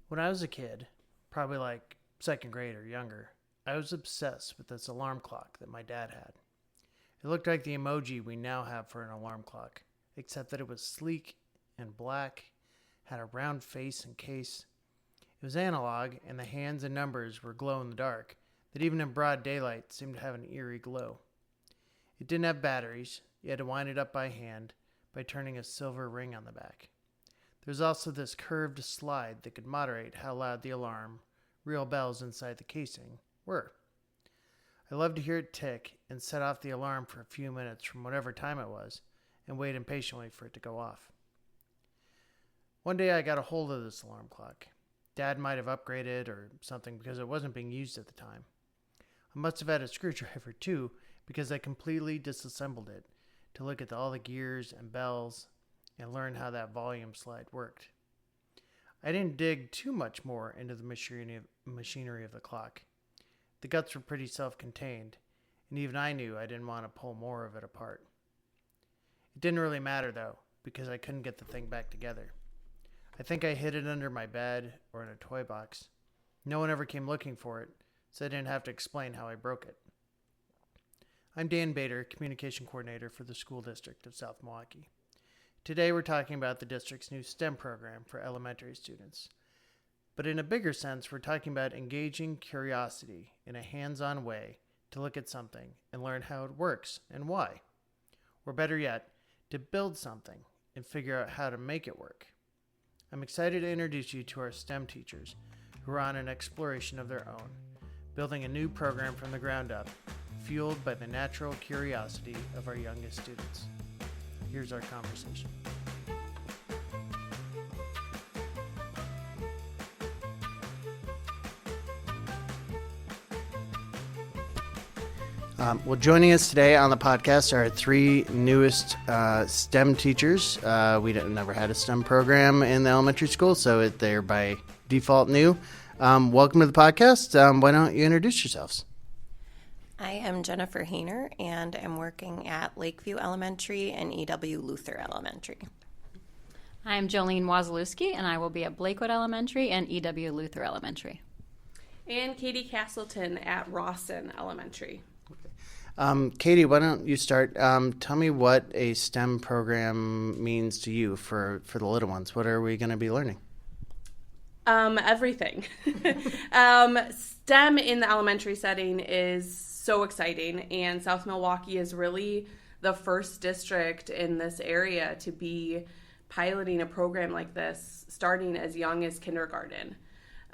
When I was a kid, probably like second grade or younger, I was obsessed with this alarm clock that my dad had. It looked like the emoji we now have for an alarm clock, except that it was sleek and black, had a round face and case. It was analog, and the hands and numbers were glow in the dark, that even in broad daylight seemed to have an eerie glow. It didn't have batteries. You had to wind it up by hand by turning a silver ring on the back. There was also this curved slide that could moderate how loud the alarm, real bells inside the casing, were. I loved to hear it tick and set off the alarm for a few minutes from whatever time it was and wait impatiently for it to go off. One day I got a hold of this alarm clock. Dad might have upgraded or something because it wasn't being used at the time. I must have had a screwdriver too because I completely disassembled it to look at all the gears and bells and learn how that volume slide worked. I didn't dig too much more into the machinery of the clock. The guts were pretty self-contained, and even I knew I didn't want to pull more of it apart. It didn't really matter though, because I couldn't get the thing back together. I think I hid it under my bed or in a toy box. No one ever came looking for it, so I didn't have to explain how I broke it. I'm Dan Bader, Communication Coordinator for the School District of South Milwaukee. Today we're talking about the district's new STEM program for elementary students. But in a bigger sense, we're talking about engaging curiosity in a hands-on way to look at something and learn how it works and why. Or better yet, to build something and figure out how to make it work. I'm excited to introduce you to our STEM teachers who are on an exploration of their own, building a new program from the ground up, fueled by the natural curiosity of our youngest students. Here's our conversation. Joining us today on the podcast are our three newest STEM teachers. We never had a STEM program in the elementary school, so they're by default new. Welcome to the podcast. Why don't you introduce yourselves? I am Jennifer Hayner, and I'm working at Lakeview Elementary and E.W. Luther Elementary. I'm Jolene Wazalewski, and I will be at Blakewood Elementary and E.W. Luther Elementary. And Katie Castleton at Rawson Elementary. Katie, why don't you start? Tell me what a STEM program means to you for the little ones. What are we going to be learning? Everything. STEM in the elementary setting is so exciting, and South Milwaukee is really the first district in this area to be piloting a program like this starting as young as kindergarten.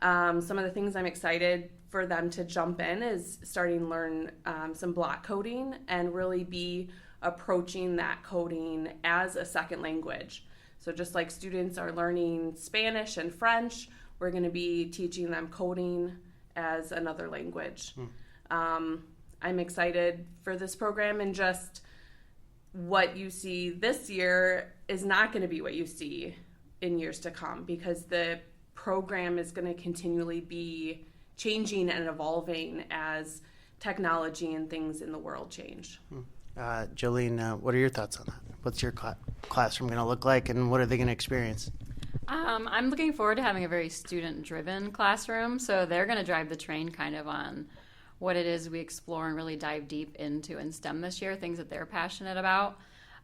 Some of the things I'm excited for them to jump in is starting to learn some block coding and really be approaching that coding as a second language. So just like students are learning Spanish and French, we're going to be teaching them coding as another language. I'm excited for this program, and just what you see this year is not going to be what you see in years to come, because the program is going to continually be changing and evolving as technology and things in the world change. Jolene, what are your thoughts on that? What's your classroom going to look like, and what are they going to experience? I'm looking forward to having a very student-driven classroom, so they're going to drive the train kind of on what it is we explore and really dive deep into in STEM this year, things that they're passionate about.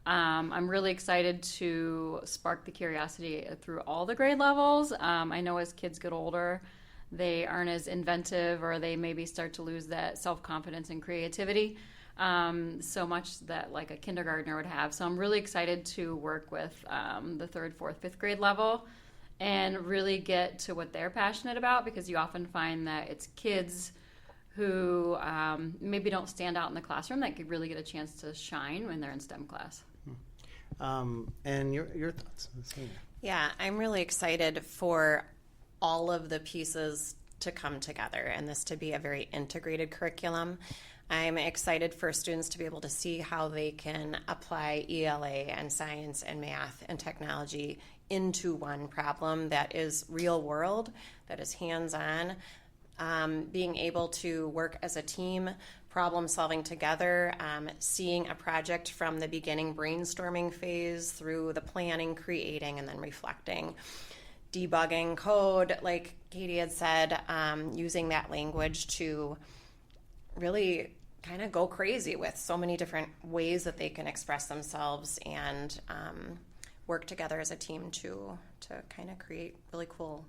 I'm really excited to spark the curiosity through all the grade levels. I know as kids get older, they aren't as inventive, or they maybe start to lose that self-confidence and creativity so much that like a kindergartner would have. So I'm really excited to work with the 3rd, 4th, 5th grade level and really get to what they're passionate about, because you often find that it's kids who maybe don't stand out in the classroom that could really get a chance to shine when they're in STEM class. And your thoughts? Yeah, I'm really excited for all of the pieces to come together and this to be a very integrated curriculum. I'm excited for students to be able to see how they can apply ELA and science and math and technology into one problem that is real world, that is hands-on. Being able to work as a team, problem solving together, seeing a project from the beginning brainstorming phase through the planning, creating, and then reflecting. debugging code, like Katie had said, using that language to really kind of go crazy with so many different ways that they can express themselves and work together as a team to kind of create really cool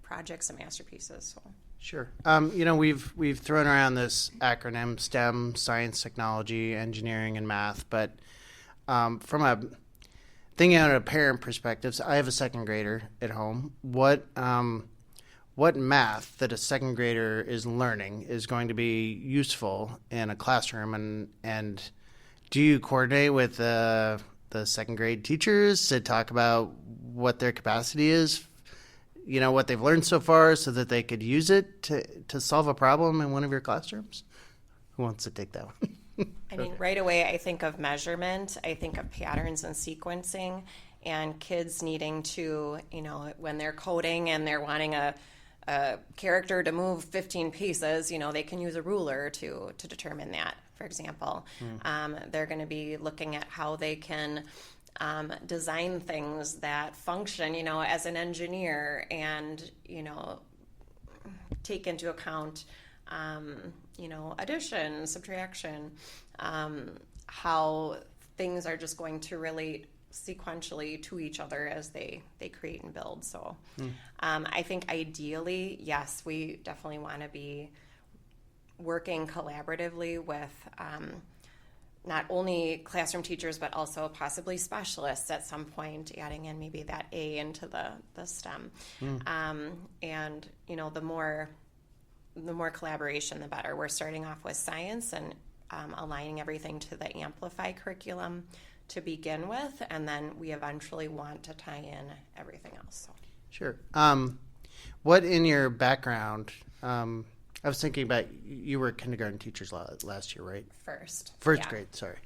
projects and masterpieces. So. Sure. We've thrown around this acronym STEM: science, technology, engineering, and math. But from a thinking out of a parent perspective, so I have a second grader at home. What math that a second grader is learning is going to be useful in a classroom, and do you coordinate with the second grade teachers to talk about what their capacity is, what they've learned so far, so that they could use it to solve a problem in one of your classrooms? Who wants to take that one? I mean, right away, I think of measurement. I think of patterns and sequencing, and kids needing to, when they're coding and they're wanting a character to move 15 pieces, they can use a ruler to determine that, for example. They're going to be looking at how they can design things that function, as an engineer, and, take into account addition, subtraction, how things are just going to relate sequentially to each other as they create and build. So I think ideally, yes, we definitely want to be working collaboratively with not only classroom teachers, but also possibly specialists at some point, adding in maybe that A into the STEM. And, the more collaboration, the better. We're starting off with science and aligning everything to the Amplify curriculum to begin with, and then we eventually want to tie in everything else. So. Sure. What in your background, I was thinking about, you were kindergarten teachers last year, right? First yeah. Grade, sorry.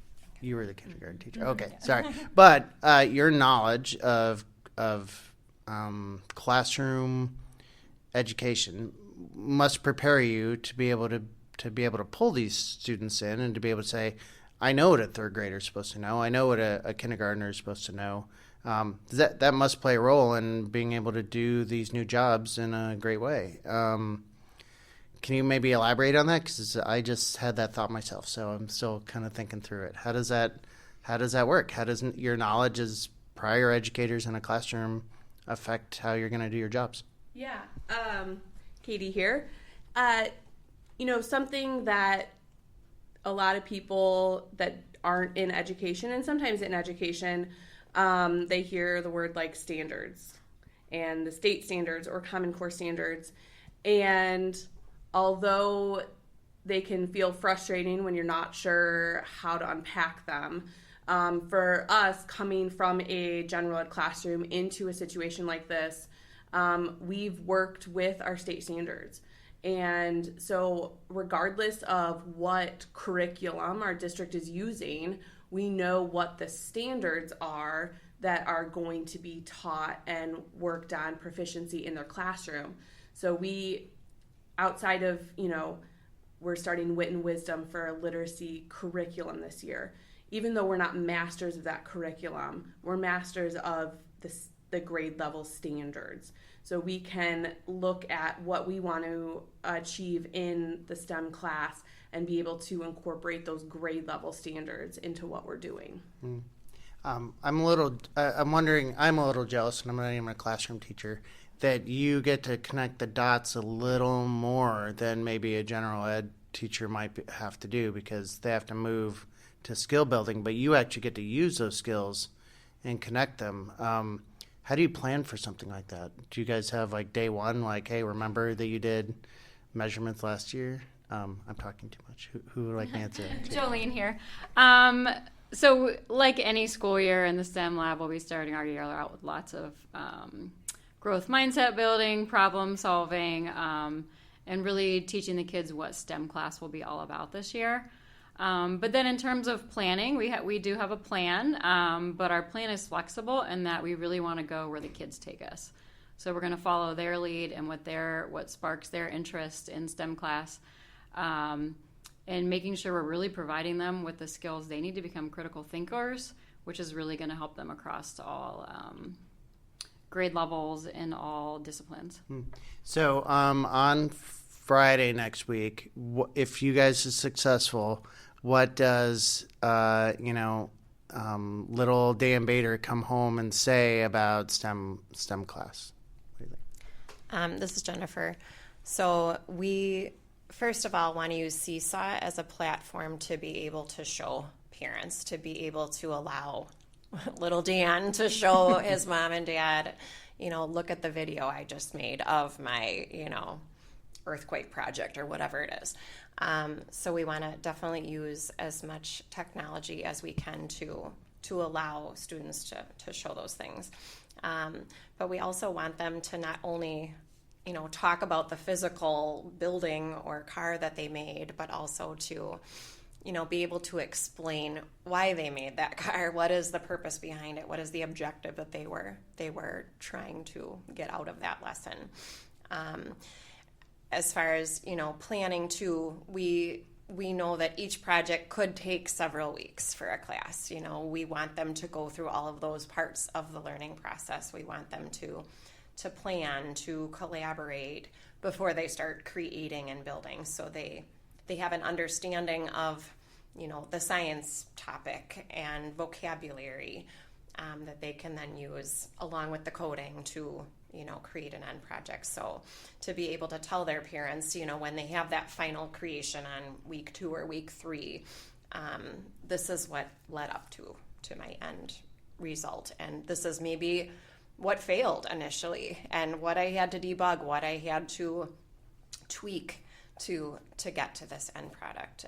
You were the kindergarten teacher. Okay, sorry. But your knowledge of classroom education must prepare you to be able to pull these students in and to be able to say, I know what a third grader is supposed to know. I know what a kindergartner is supposed to know. That must play a role in being able to do these new jobs in a great way. Can you maybe elaborate on that? Because I just had that thought myself, so I'm still kind of thinking through it. How does that work? How does your knowledge as prior educators in a classroom affect how you're going to do your jobs? Yeah. Katie here. Something that a lot of people that aren't in education, and sometimes in education, they hear the word like standards and the state standards or Common Core standards. And although they can feel frustrating when you're not sure how to unpack them, for us coming from a general ed classroom into a situation like this, we've worked with our state standards. And so regardless of what curriculum our district is using, we know what the standards are that are going to be taught and worked on proficiency in their classroom. So we, outside of, we're starting Wit and Wisdom for a literacy curriculum this year. Even though we're not masters of that curriculum, we're masters of the grade level standards. So we can look at what we want to achieve in the STEM class and be able to incorporate those grade level standards into what we're doing. I'm a little jealous, and I'm not even a classroom teacher, that you get to connect the dots a little more than maybe a general ed teacher might have to do, because they have to move to skill building, but you actually get to use those skills and connect them. How do you plan for something like that? Do you guys have like day one, like, hey, remember that you did measurements last year? I'm talking too much. Who would like to answer? Jolene here. So like any school year in the STEM lab, we'll be starting our year out with lots of growth mindset building, problem solving, and really teaching the kids what STEM class will be all about this year. But then in terms of planning, we do have a plan, but our plan is flexible in that we really want to go where the kids take us. So we're going to follow their lead and what sparks their interest in STEM class, and making sure we're really providing them with the skills they need to become critical thinkers, which is really going to help them across all grade levels in all disciplines. So on Friday next week, if you guys are successful, what does little Dan Bader come home and say about STEM class? What do you think? This is Jennifer. So we, first of all, want to use Seesaw as a platform to be able to show parents, to be able to allow little Dan to show his mom and dad, look at the video I just made of my, earthquake project or whatever it is. So we want to definitely use as much technology as we can to allow students to show those things. But we also want them to not only talk about the physical building or car that they made, but also to, be able to explain why they made that car. What is the purpose behind it? What is the objective that they were trying to get out of that lesson? As far as, planning too, we know that each project could take several weeks for a class. We want them to go through all of those parts of the learning process. We want them to plan, to collaborate before they start creating and building, so they have an understanding of the science topic and vocabulary that they can then use along with the coding to create an end project. So to be able to tell their parents, when they have that final creation on week 2 or week 3, this is what led up to my end result, and this is maybe what failed initially and what I had to debug, what I had to tweak to get to this end product.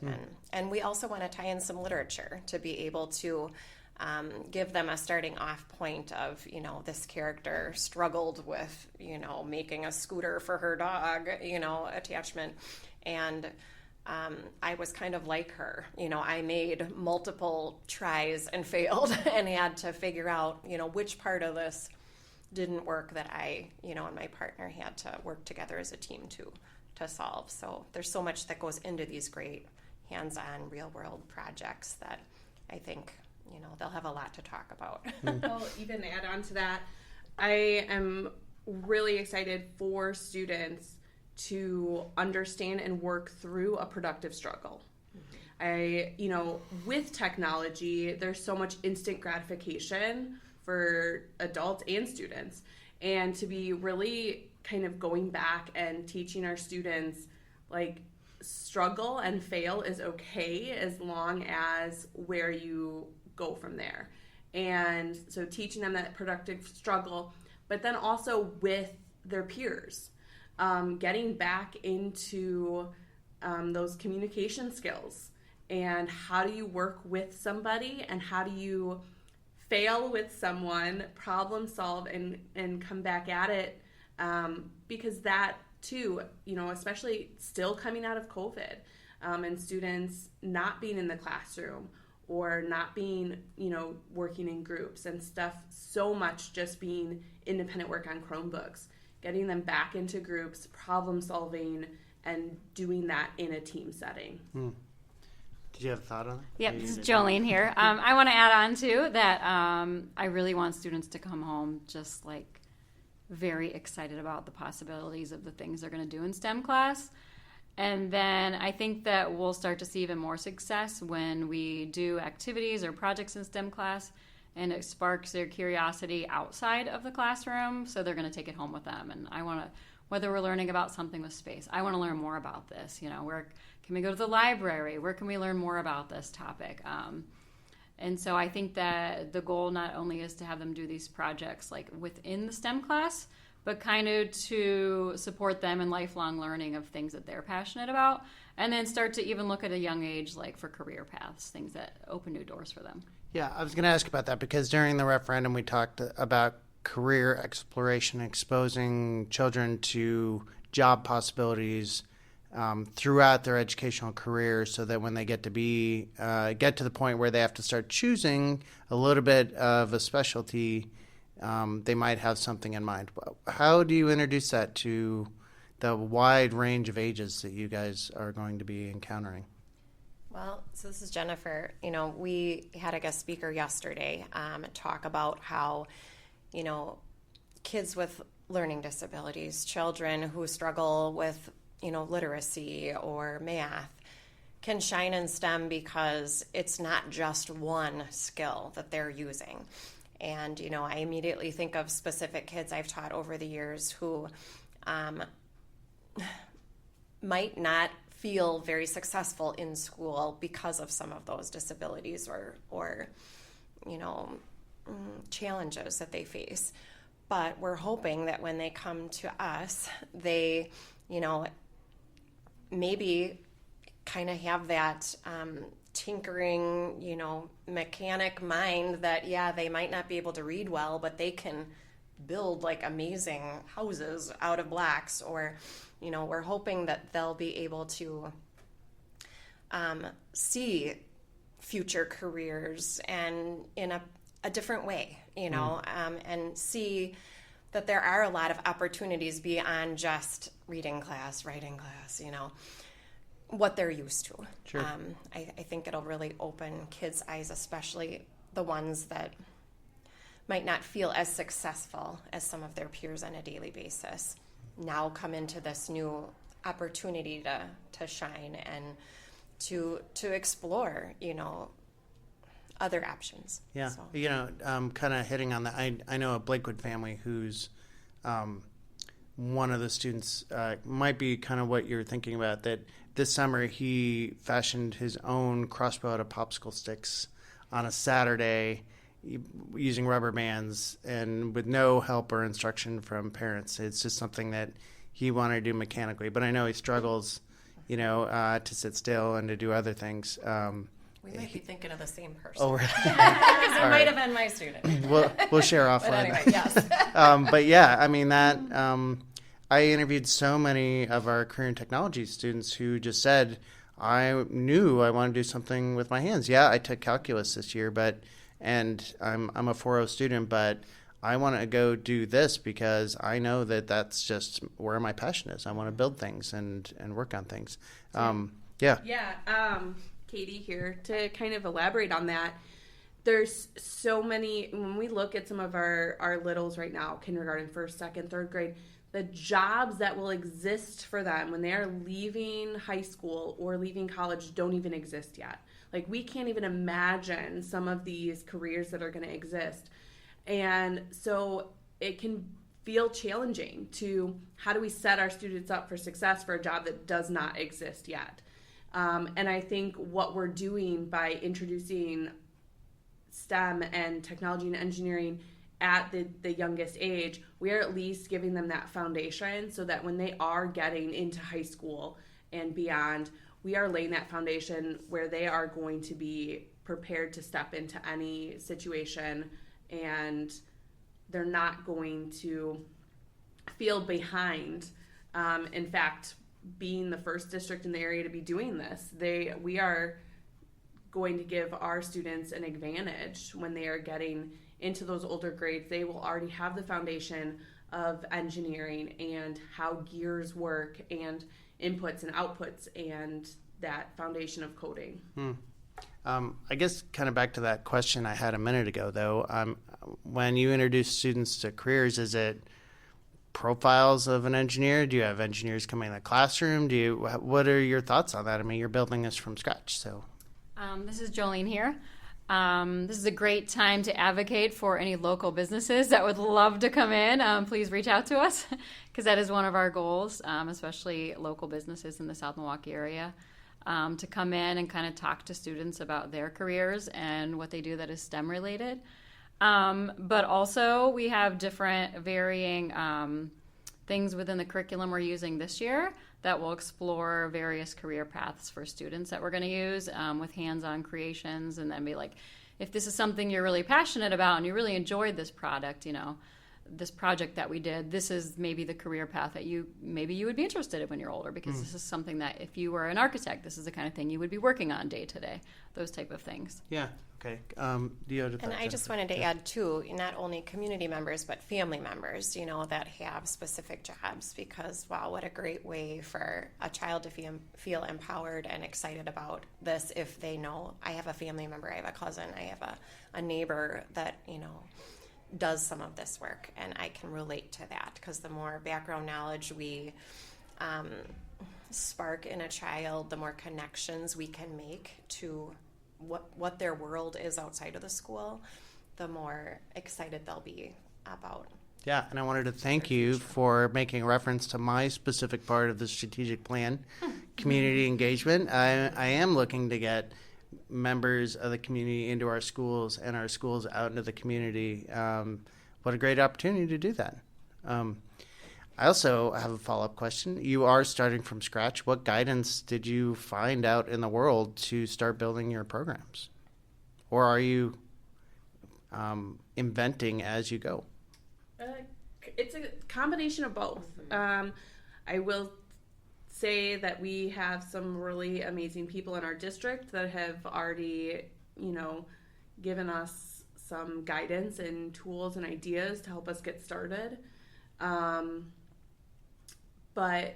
And we also want to tie in some literature to be able to give them a starting off point of, this character struggled with, making a scooter for her dog, attachment. And I was kind of like her. I made multiple tries and failed and had to figure out, which part of this didn't work that I, and my partner had to work together as a team to solve. So there's so much that goes into these great hands-on real-world projects that I think, they'll have a lot to talk about. I'll even add on to that. I am really excited for students to understand and work through a productive struggle. With technology, there's so much instant gratification for adults and students. And to be really kind of going back and teaching our students, like, struggle and fail is okay as long as where you go from there. And so teaching them that productive struggle, but then also with their peers, getting back into those communication skills and how do you work with somebody and how do you fail with someone, problem solve, and come back at it, because that too, especially still coming out of COVID, and students not being in the classroom or not being, working in groups and stuff, so much just being independent work on Chromebooks, getting them back into groups, problem solving, and doing that in a team setting. Did you have a thought on that? Yep, this is Jolene here. I want to add on too that I really want students to come home just like very excited about the possibilities of the things they're going to do in STEM class. And then I think that we'll start to see even more success when we do activities or projects in STEM class and it sparks their curiosity outside of the classroom, so they're going to take it home with them. And I want to, whether we're learning about something with space, I want to learn more about this. Where can we go to the library? Where can we learn more about this topic? And so I think that the goal not only is to have them do these projects like within the STEM class, but kind of to support them in lifelong learning of things that they're passionate about, and then start to even look at a young age like for career paths, things that open new doors for them. Yeah, I was going to ask about that because during the referendum we talked about career exploration, exposing children to job possibilities throughout their educational career, so that when they get to the point where they have to start choosing a little bit of a specialty, they might have something in mind. How do you introduce that to the wide range of ages that you guys are going to be encountering? Well, so this is Jennifer. We had a guest speaker yesterday talk about how, kids with learning disabilities, children who struggle with, literacy or math, can shine in STEM because it's not just one skill that they're using. And, I immediately think of specific kids I've taught over the years who might not feel very successful in school because of some of those disabilities or challenges that they face. But we're hoping that when they come to us, they, maybe kind of have that tinkering, mechanic mind that, they might not be able to read well, but they can build like amazing houses out of blocks. Or, we're hoping that they'll be able to see future careers and in a different way, and see that there are a lot of opportunities beyond just reading class, writing class, what they're used to. Sure. I think it'll really open kids' eyes, especially the ones that might not feel as successful as some of their peers on a daily basis, now come into this new opportunity to shine and to explore, other options. Yeah, So. kind of hitting on that. I know a Blakewood family who's one of the students might be kind of what you're thinking about, that this summer he fashioned his own crossbow out of popsicle sticks on a Saturday using rubber bands and with no help or instruction from parents. It's just something that he wanted to do mechanically. But I know he struggles, to sit still and to do other things. We might be thinking of the same person. Oh, right. Because it might have been my student. We'll share offline. But anyway, yes. But yeah, I mean that. I interviewed so many of our career and technology students who just said, "I knew I wanted to do something with my hands. Yeah, I took calculus this year, and I'm a 4.0 student, but I want to go do this because I know that that's just where my passion is. I want to build things and work on things." Yeah. Yeah. Katie here to kind of elaborate on that. There's so many, when we look at some of our littles right now, kindergarten, first, second, third grade, the jobs that will exist for them when they are leaving high school or leaving college don't even exist yet. Like, we can't even imagine some of these careers that are going to exist. And so it can feel challenging to, how do we set our students up for success for a job that does not exist yet? And I think what we're doing by introducing STEM and technology and engineering at the youngest age, we are at least giving them that foundation so that when they are getting into high school and beyond, we are laying that foundation where they are going to be prepared to step into any situation, and they're not going to feel behind. In fact, being the first district in the area to be doing this, we are going to give our students an advantage when they are getting into those older grades. They will already have the foundation of engineering and how gears work and inputs and outputs and that foundation of coding. I guess kind of back to that question I had a minute ago, though. When you introduce students to careers, is it profiles of an engineer? Do you have engineers coming in the classroom? What are your thoughts on that? I mean, you're building this from scratch, so. This is Jolene here. This is a great time to advocate for any local businesses that would love to come in. Please reach out to us because that is one of our goals, especially local businesses in the South Milwaukee area, to come in and kind of talk to students about their careers and what they do that is STEM related. But also we have different varying things within the curriculum we're using this year that will explore various career paths for students that we're going to use with hands-on creations, and then be like, if this is something you're really passionate about and you really enjoyed this product, this project that we did, this is maybe the career path that you would be interested in when you're older, because this is something that if you were an architect, this is the kind of thing you would be working on day to day, those type of things. Yeah. Okay. And I just wanted to add too, not only community members, but family members, that have specific jobs, because wow, what a great way for a child to feel empowered and excited about this if they know, I have a family member, I have a cousin, I have a neighbor that, does some of this work, and I can relate to that because the more background knowledge we spark in a child, the more connections we can make to what their world is outside of the school, the more excited they'll be about. Yeah, and I wanted to thank you for making reference to my specific part of the strategic plan, community engagement. I am looking to get members of the community into our schools and our schools out into the community. What a great opportunity to do that. I also have a follow-up question. You are starting from scratch. What guidance did you find out in the world to start building your programs? Or are you inventing as you go? It's a combination of both. I will say that we have some really amazing people in our district that have already, given us some guidance and tools and ideas to help us get started. But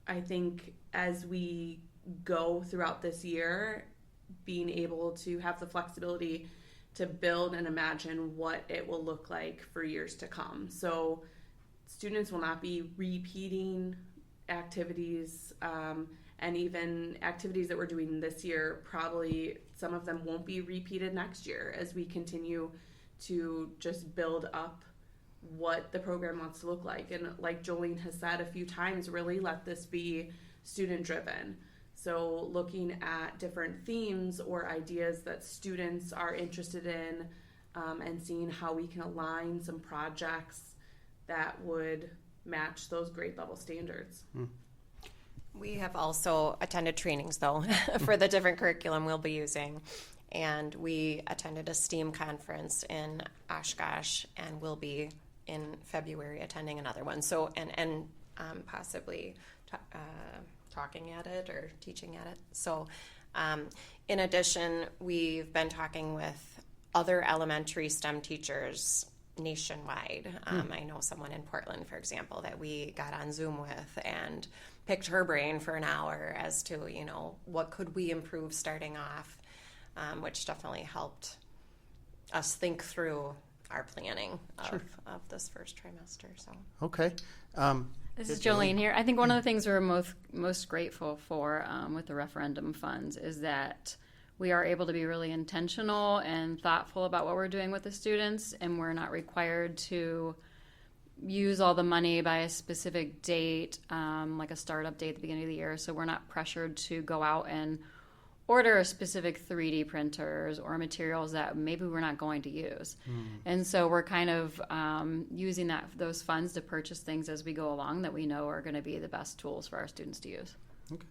I think as we go throughout this year, being able to have the flexibility to build and imagine what it will look like for years to come. So students will not be repeating activities, and even activities that we're doing this year, probably some of them won't be repeated next year as we continue to just build up what the program wants to look like. And like Jolene has said a few times, really let this be student driven. So looking at different themes or ideas that students are interested in, and seeing how we can align some projects that would match those grade level standards. We have also attended trainings, though, for the different curriculum we'll be using. And we attended a STEAM conference in Oshkosh, and we'll be in February attending another one. So, and possibly talking at it or teaching at it. So, in addition, we've been talking with other elementary STEM teachers nationwide. I know someone in Portland, for example, that we got on Zoom with and picked her brain for an hour as to, what could we improve starting off, which definitely helped us think through our planning of this first trimester. So Okay. This is Jolene here. I think one of the things we're most grateful for with the referendum funds is that we are able to be really intentional and thoughtful about what we're doing with the students, and we're not required to use all the money by a specific date, like a startup date at the beginning of the year. So we're not pressured to go out and order specific 3D printers or materials that maybe we're not going to use. And so we're kind of using those funds to purchase things as we go along that we know are going to be the best tools for our students to use. Okay.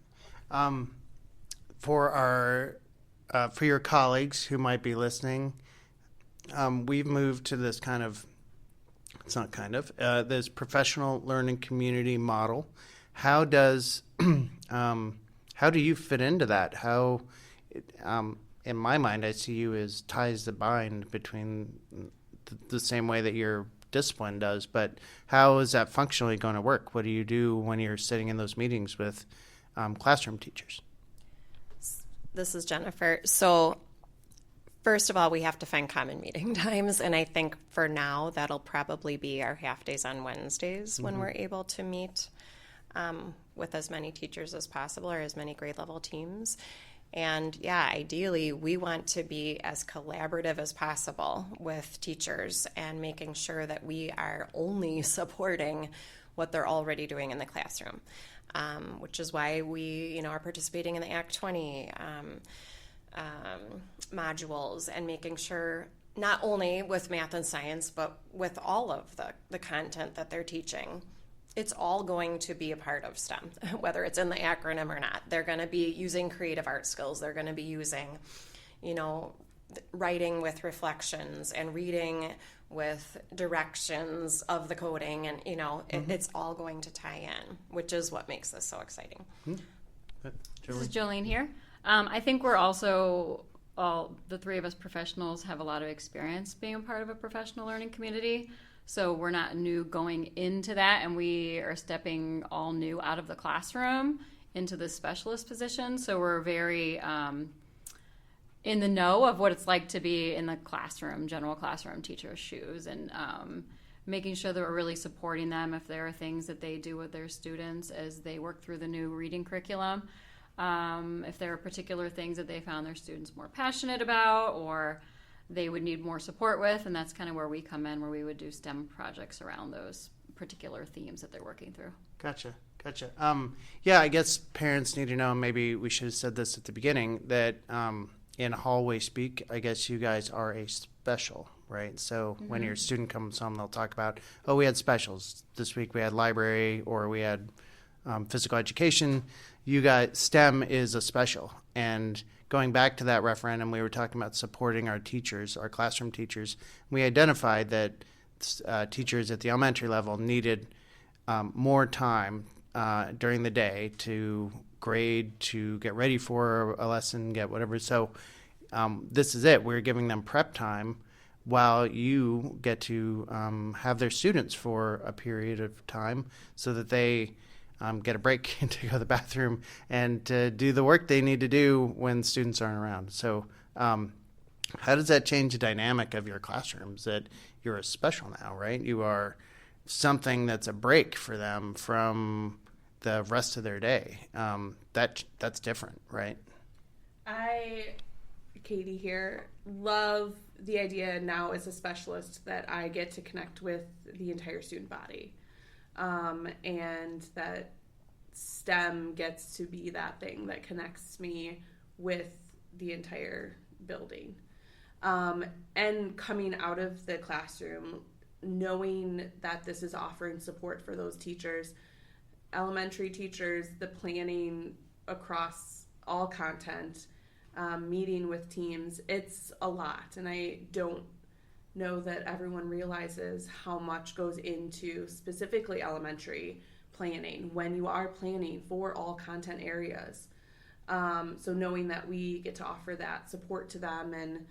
For your colleagues who might be listening, we've moved to this this professional learning community model. How do you fit into that? In my mind, I see you as ties that bind between the same way that your discipline does, but how is that functionally going to work? What do you do when you're sitting in those meetings with classroom teachers? this is Jennifer. So first of all, we have to find common meeting times, and I think for now that'll probably be our half days on Wednesdays when we're able to meet with as many teachers as possible or as many grade level teams. And yeah, ideally, we want to be as collaborative as possible with teachers and making sure that we are only supporting what they're already doing in the classroom, which is why we, are participating in the Act 20 modules and making sure not only with math and science, but with all of the content that they're teaching, it's all going to be a part of STEM, whether it's in the acronym or not. They're going to be using creative art skills. They're going to be using, writing with reflections and reading with directions of the coding. And, it's all going to tie in, which is what makes this so exciting. This is Jolene here. I think we're also, the three of us professionals have a lot of experience being a part of a professional learning community. So we're not new going into that, and we are stepping all new out of the classroom into the specialist position. So we're very in the know of what it's like to be in the classroom, general classroom teacher's shoes, and making sure that we're really supporting them if there are things that they do with their students as they work through the new reading curriculum. If there are particular things that they found their students more passionate about or they would need more support with, and that's kind of where we come in, where we would do STEM projects around those particular themes that they're working through. Gotcha. Yeah, I guess parents need to know, maybe we should have said this at the beginning, that in hallway speak, I guess you guys are a special, right? So when your student comes home, they'll talk about, oh, we had specials. This week we had library, or we had physical education. You guys, STEM is a special. And going back to that referendum, we were talking about supporting our teachers, our classroom teachers. We identified that teachers at the elementary level needed more time during the day to grade, to get ready for a lesson, get whatever. So this is it. We're giving them prep time while you get to have their students for a period of time so that they get a break to go to the bathroom and to do the work they need to do when students aren't around. So how does that change the dynamic of your classrooms, that you're a special now, right? You are something that's a break for them from the rest of their day. That's different, right? Katie here, love the idea now as a specialist that I get to connect with the entire student body. And that STEM gets to be that thing that connects me with the entire building. And coming out of the classroom, knowing that this is offering support for those teachers, elementary teachers, the planning across all content, meeting with teams, it's a lot. And I don't know that everyone realizes how much goes into specifically elementary planning when you are planning for all content areas. So knowing that we get to offer that support to them, and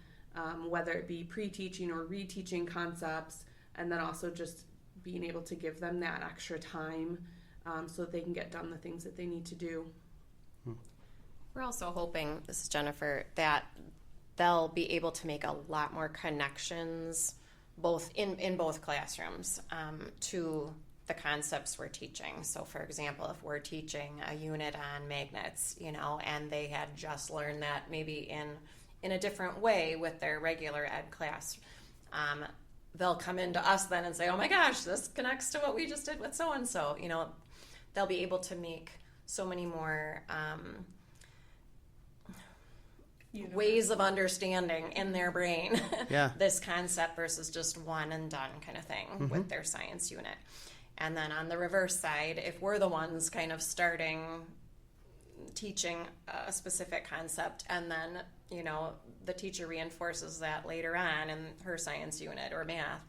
whether it be pre-teaching or reteaching concepts, and then also just being able to give them that extra time so that they can get done the things that they need to do. We're also hoping, this is Jennifer, that they'll be able to make a lot more connections both in both classrooms to the concepts we're teaching. So for example, if we're teaching a unit on magnets, and they had just learned that maybe in a different way with their regular ed class, they'll come into us then and say, oh my gosh, this connects to what we just did with so-and-so. They'll be able to make so many more ways of understanding in their brain this concept versus just one and done kind of thing with their science unit. And then on the reverse side, if we're the ones kind of starting teaching a specific concept, and then the teacher reinforces that later on in her science unit or math,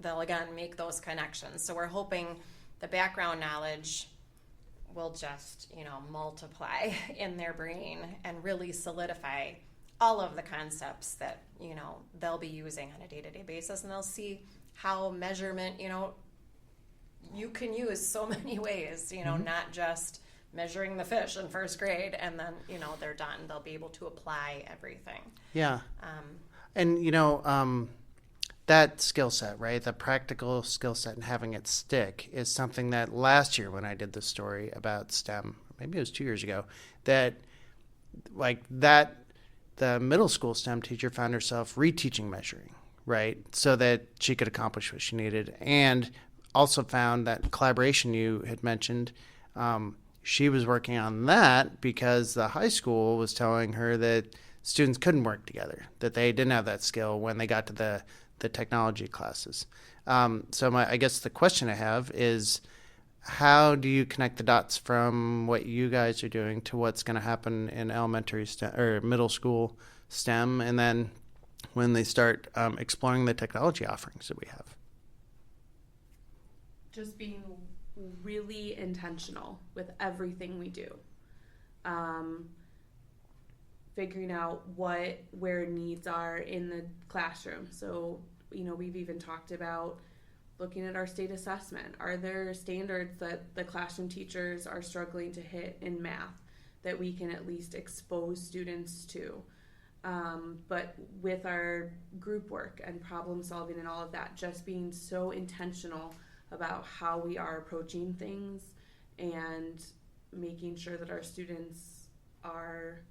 they'll again make those connections. So we're hoping the background knowledge will just multiply in their brain and really solidify all of the concepts that they'll be using on a day-to-day basis, and they'll see how measurement you can use so many ways, not just measuring the fish in first grade and then they're done. They'll be able to apply everything. And that skill set, right, the practical skill set and having it stick is something that last year when I did the story about STEM, maybe it was 2 years ago, that the middle school STEM teacher found herself reteaching measuring, right, so that she could accomplish what she needed, and also found that collaboration you had mentioned. She was working on that because the high school was telling her that students couldn't work together, that they didn't have that skill when they got to the technology classes. So I guess the question I have is, how do you connect the dots from what you guys are doing to what's going to happen in elementary STEM or middle school STEM, and then when they start exploring the technology offerings that we have? Just being really intentional with everything we do. Figuring out where needs are in the classroom. So, we've even talked about looking at our state assessment. Are there standards that the classroom teachers are struggling to hit in math that we can at least expose students to. But with our group work and problem solving and all of that, just being so intentional about how we are approaching things and making sure that our students are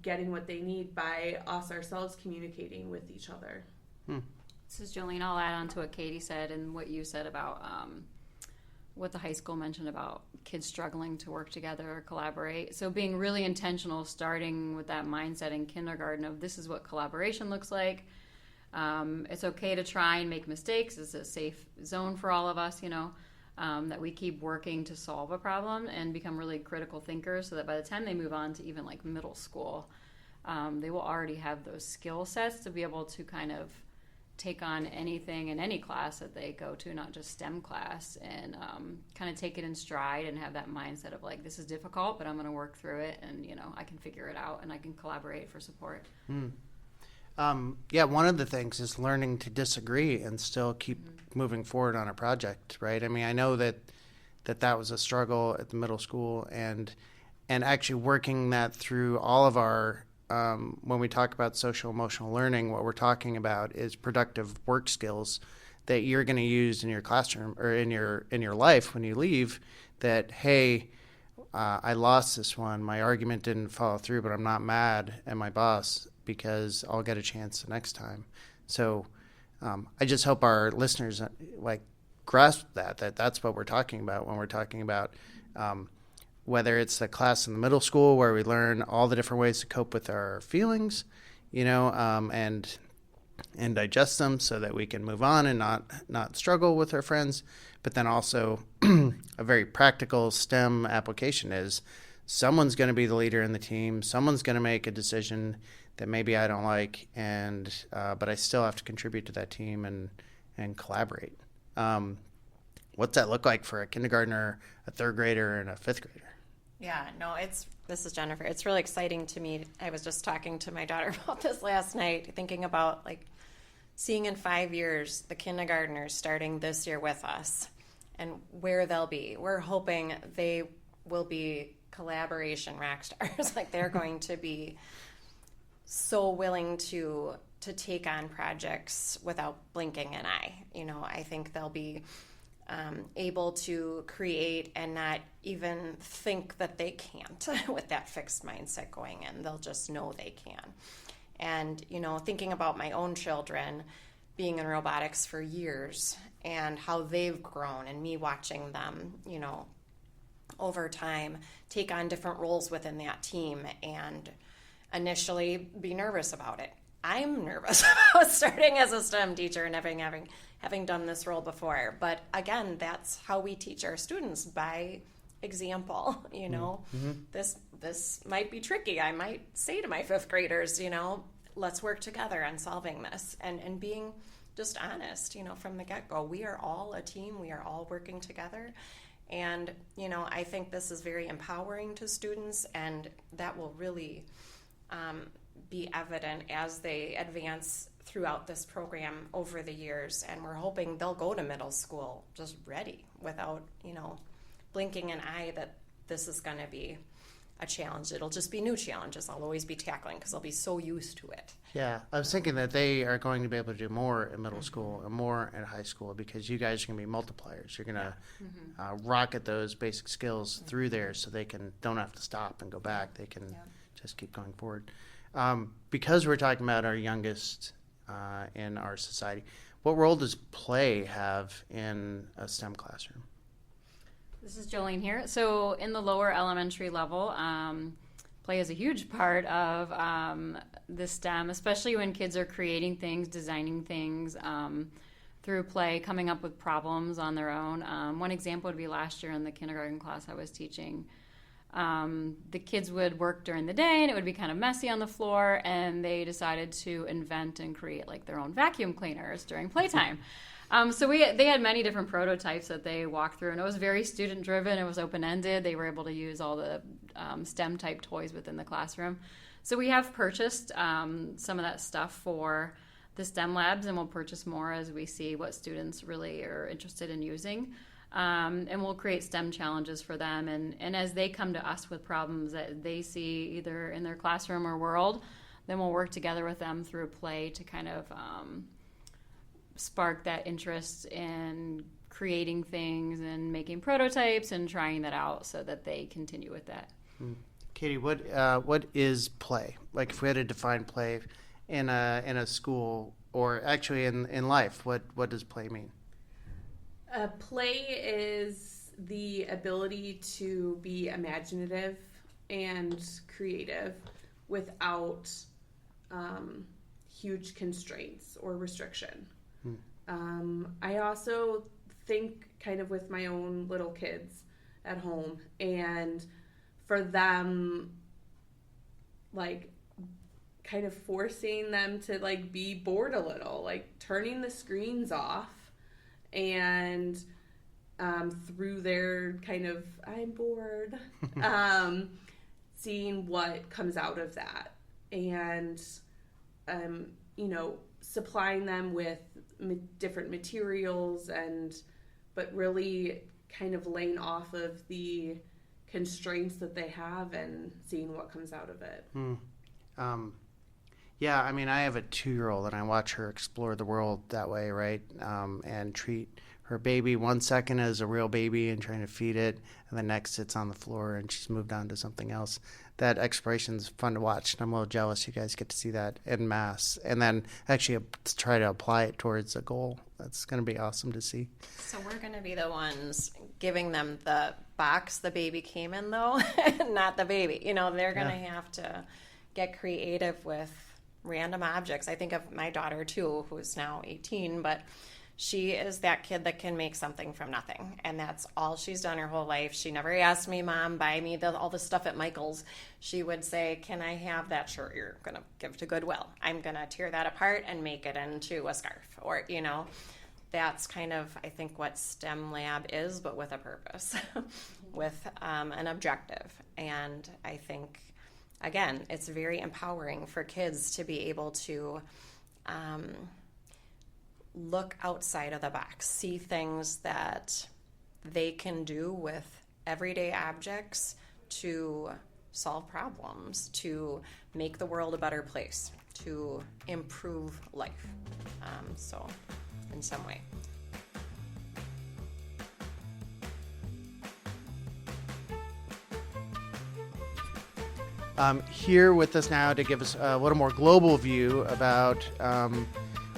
getting what they need by us ourselves communicating with each other. This is Jolene. I'll add on to what Katie said and what you said about what the high school mentioned about kids struggling to work together or collaborate. So being really intentional, starting with that mindset in kindergarten of this is what collaboration looks like. It's okay to try and make mistakes. It's a safe zone for all of us, that we keep working to solve a problem and become really critical thinkers so that by the time they move on to even like middle school, they will already have those skill sets to be able to kind of take on anything in any class that they go to, not just STEM class, and kind of take it in stride and have that mindset of like, this is difficult, but I'm going to work through it, and I can figure it out and I can collaborate for support. Yeah, one of the things is learning to disagree and still keep moving forward on a project, right? I mean, I know that was a struggle at the middle school, and actually working that through all of our when we talk about social emotional learning, what we're talking about is productive work skills that you're going to use in your classroom or in your life when you leave. That, hey, I lost this one. My argument didn't follow through, but I'm not mad at my boss because I'll get a chance the next time. So I just hope our listeners grasp that that's what we're talking about when we're talking about whether it's the class in the middle school where we learn all the different ways to cope with our feelings, and digest them so that we can move on and not struggle with our friends. But then also a very practical STEM application is someone's going to be the leader in the team. Someone's going to make a decision that maybe I don't like, but I still have to contribute to that team and collaborate. What's that look like for a kindergartner, a third grader, and a fifth grader? Yeah, no, this is Jennifer. It's really exciting to me. I was just talking to my daughter about this last night, thinking about seeing in 5 years the kindergartners starting this year with us and where they'll be. We're hoping they will be collaboration rock stars. They're going to be so willing to take on projects without blinking an eye. I think they'll be able to create and not even think that they can't with that fixed mindset going in. They'll just know they can. And, thinking about my own children being in robotics for years and how they've grown and me watching them, over time take on different roles within that team and initially be nervous about it. I'm nervous about starting as a STEM teacher and having done this role before. But again, that's how we teach our students, by example. This might be tricky. I might say to my fifth graders, let's work together on solving this, and being just honest, from the get-go. We are all a team. We are all working together. And, I think this is very empowering to students, and that will really be evident as they advance throughout this program over the years. And we're hoping they'll go to middle school just ready without, blinking an eye that this is going to be a challenge. It'll just be new challenges I'll always be tackling because I'll be so used to it. Yeah, I was thinking that they are going to be able to do more in middle school and more in high school because you guys are going to be multipliers. You're going to rocket those basic skills through there so they don't have to stop and go back. They can just keep going forward. Because we're talking about our youngest in our society, what role does play have in a STEM classroom? This is Jolene here. So in the lower elementary level, play is a huge part of the STEM, especially when kids are creating things, designing things through play, coming up with problems on their own. One example would be last year in the kindergarten class I was teaching. The kids would work during the day and it would be kind of messy on the floor, and they decided to invent and create their own vacuum cleaners during playtime. So they had many different prototypes that they walked through, and it was very student driven. It was open ended. They were able to use all the STEM type toys within the classroom. So we have purchased some of that stuff for the STEM labs, and we'll purchase more as we see what students really are interested in using. And we'll create STEM challenges for them. And as they come to us with problems that they see either in their classroom or world, then we'll work together with them through play to kind of spark that interest in creating things and making prototypes and trying that out so that they continue with that. Katie, what is play? Like, if we had to define play in a school, or actually in life, what does play mean? Play is the ability to be imaginative and creative without huge constraints or restriction. I also think kind of with my own little kids at home, and for them, like, kind of forcing them to, like, be bored a little, like turning the screens off, and through their kind of, I'm bored, seeing what comes out of that, and supplying them with different materials, but really kind of laying off of the constraints that they have and seeing what comes out of it. Yeah, I mean, I have a 2-year-old, and I watch her explore the world that way, right? And treat her baby 1 second as a real baby and trying to feed it, and the next it's on the floor and she's moved on to something else. That exploration is fun to watch, and I'm a little jealous you guys get to see that en masse, and then actually try to apply it towards a goal. That's going to be awesome to see. So we're going to be the ones giving them the box the baby came in, though, not the baby. They're going to have to get creative with random objects. I think of my daughter, too, who's now 18, but she is that kid that can make something from nothing, and that's all she's done her whole life. She never asked me, Mom, buy me all the stuff at Michael's. She would say, can I have that shirt you're going to give to Goodwill? I'm going to tear that apart and make it into a scarf. Or, that's kind of, I think, what STEM Lab is, but with a purpose, with an objective. And I think, again, it's very empowering for kids to be able to look outside of the box, see things that they can do with everyday objects to solve problems, to make the world a better place, to improve life. So, in some way. Here with us now to give us a little more global view about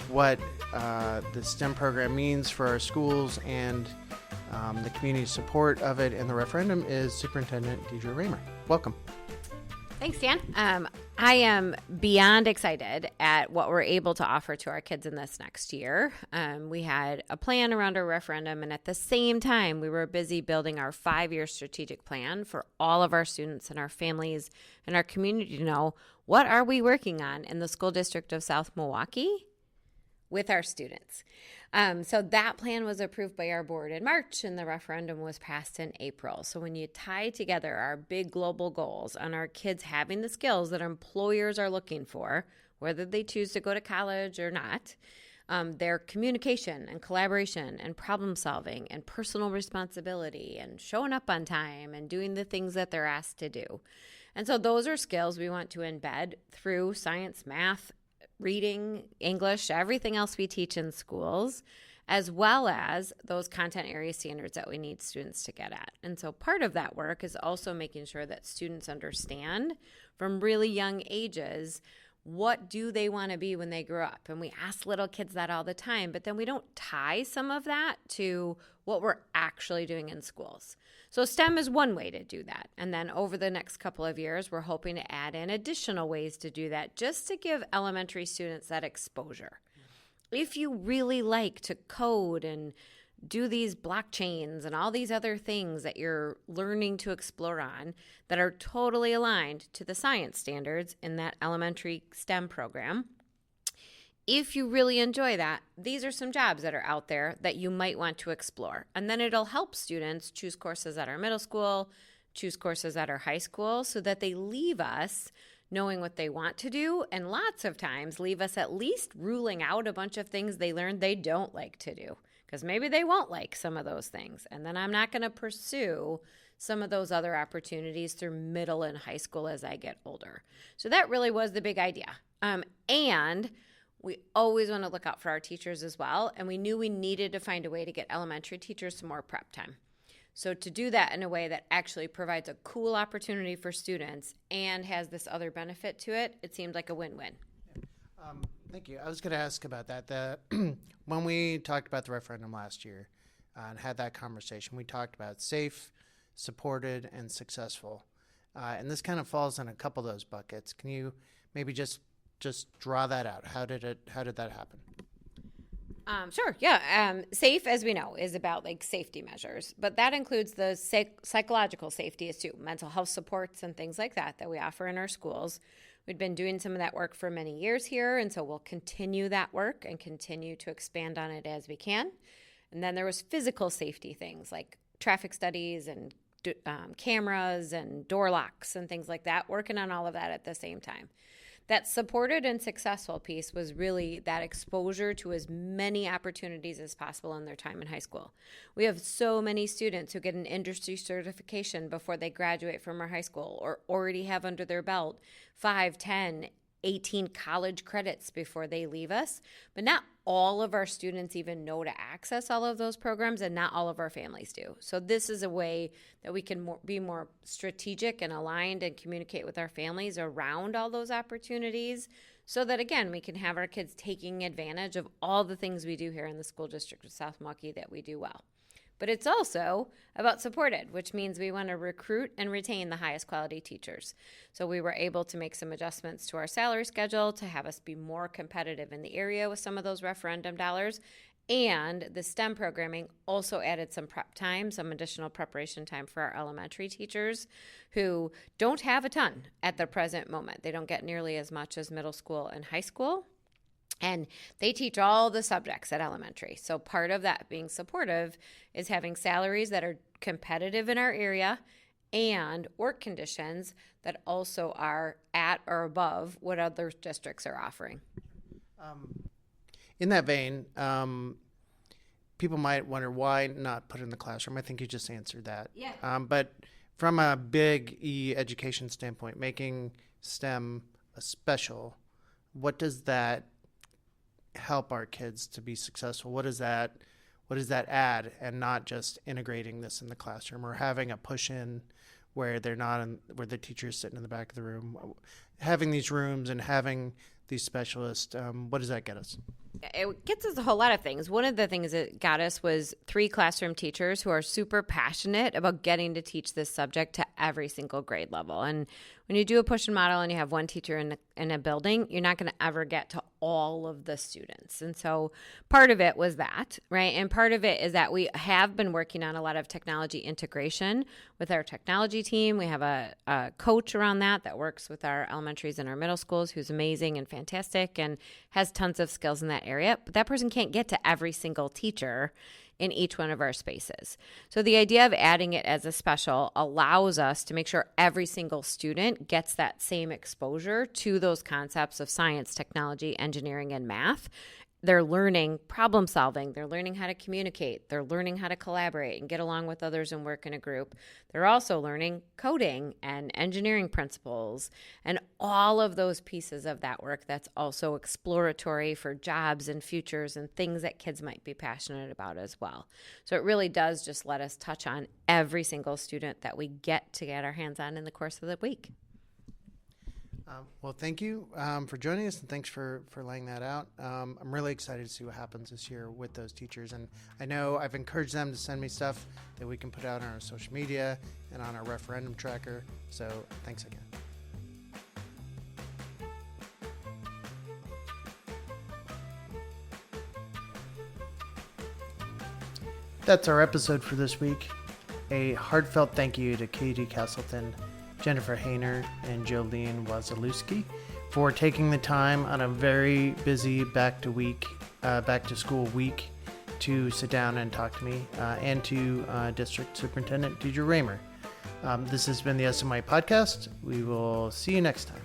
what the STEM program means for our schools and the community support of it in the referendum is Superintendent Deidre Raymer. Welcome. Thanks, Dan. I am beyond excited at what we're able to offer to our kids in this next year. We had a plan around our referendum, and at the same time, we were busy building our 5-year strategic plan for all of our students and our families and our community to know what are we working on in the school district of South Milwaukee with our students. So that plan was approved by our board in March, and the referendum was passed in April. So when you tie together our big global goals on our kids having the skills that employers are looking for, whether they choose to go to college or not, their communication and collaboration and problem solving and personal responsibility and showing up on time and doing the things that they're asked to do. And so those are skills we want to embed through science, math, reading, English, everything else we teach in schools, as well as those content area standards that we need students to get at. And so part of that work is also making sure that students understand from really young ages, what do they want to be when they grow up? And we ask little kids that all the time, but then we don't tie some of that to what we're actually doing in schools. So STEM is one way to do that. And then over the next couple of years, we're hoping to add in additional ways to do that just to give elementary students that exposure. If you really like to code and do these blockchains and all these other things that you're learning to explore on that are totally aligned to the science standards in that elementary STEM program, if you really enjoy that, these are some jobs that are out there that you might want to explore. And then it'll help students choose courses at our middle school, choose courses at our high school, so that they leave us knowing what they want to do, and lots of times leave us at least ruling out a bunch of things they learned they don't like to do. because maybe they won't like some of those things. And then I'm not going to pursue some of those other opportunities through middle and high school as I get older. So that really was the big idea. And we always want to look out for our teachers as well. And we knew we needed to find a way to get elementary teachers some more prep time. So to do that in a way that actually provides a cool opportunity for students and has this other benefit to it, it seemed like a win-win. Thank you. I was going to ask about that. When we talked about the referendum last year and had that conversation, we talked about safe, supported, and successful. And this kind of falls in a couple of those buckets. Can you maybe just draw that out? How did that happen? Sure. Yeah. Safe, as we know, is about like safety measures, but that includes the psychological safety too, mental health supports and things like that we offer in our schools. We've been doing some of that work for many years here, and so we'll continue that work and continue to expand on it as we can. And then there was physical safety things like traffic studies and cameras and door locks and things like that, working on all of that at the same time. That supported and successful piece was really that exposure to as many opportunities as possible in their time in high school. We have so many students who get an industry certification before they graduate from our high school or already have under their belt 5, 10, 18 college credits before they leave us. But not all of our students even know to access all of those programs, and not all of our families do. So this is a way that we can be more strategic and aligned and communicate with our families around all those opportunities so that, again, we can have our kids taking advantage of all the things we do here in the school district of South Milwaukee that we do well. But it's also about supported, which means we want to recruit and retain the highest quality teachers. So we were able to make some adjustments to our salary schedule to have us be more competitive in the area with some of those referendum dollars. And the STEM programming also added some prep time, some additional preparation time for our elementary teachers who don't have a ton at the present moment. They don't get nearly as much as middle school and high school. And they teach all the subjects at elementary. So part of that being supportive is having salaries that are competitive in our area and work conditions that also are at or above what other districts are offering. In that vein, people might wonder why not put it in the classroom. I think you just answered that. Yeah. But from a big education standpoint, making STEM a special, what does that help our kids to be successful? What does that add, and not just integrating this in the classroom or having a push in where they're not where the teacher is sitting in the back of the room, having these rooms and having these specialists, what does that get us? It gets us a whole lot of things. One of the things it got us was 3 classroom teachers who are super passionate about getting to teach this subject to every single grade level. And when you do a push-in model and you have one teacher in a building, you're not going to ever get to all of the students. And so part of it was that, right? And part of it is that we have been working on a lot of technology integration with our technology team. We have a coach around that works with our elementaries and our middle schools who's amazing and fantastic and has tons of skills in that area. But that person can't get to every single teacher in each one of our spaces. So the idea of adding it as a special allows us to make sure every single student gets that same exposure to those concepts of science, technology, engineering, and math. They're learning problem solving. They're learning how to communicate. They're learning how to collaborate and get along with others and work in a group. They're also learning coding and engineering principles and all of those pieces of that work that's also exploratory for jobs and futures and things that kids might be passionate about as well. So it really does just let us touch on every single student that we get to get our hands on in the course of the week. Well, thank you for joining us, and thanks for laying that out. I'm really excited to see what happens this year with those teachers, and I know I've encouraged them to send me stuff that we can put out on our social media and on our referendum tracker, so thanks again. That's our episode for this week. A heartfelt thank you to Katie Castleton, Jennifer Hayner, and Jolene Wazalewski for taking the time on a very busy back to school week to sit down and talk to me, and to District Superintendent Deidre Raymer. This has been the SMY Podcast. We will see you next time.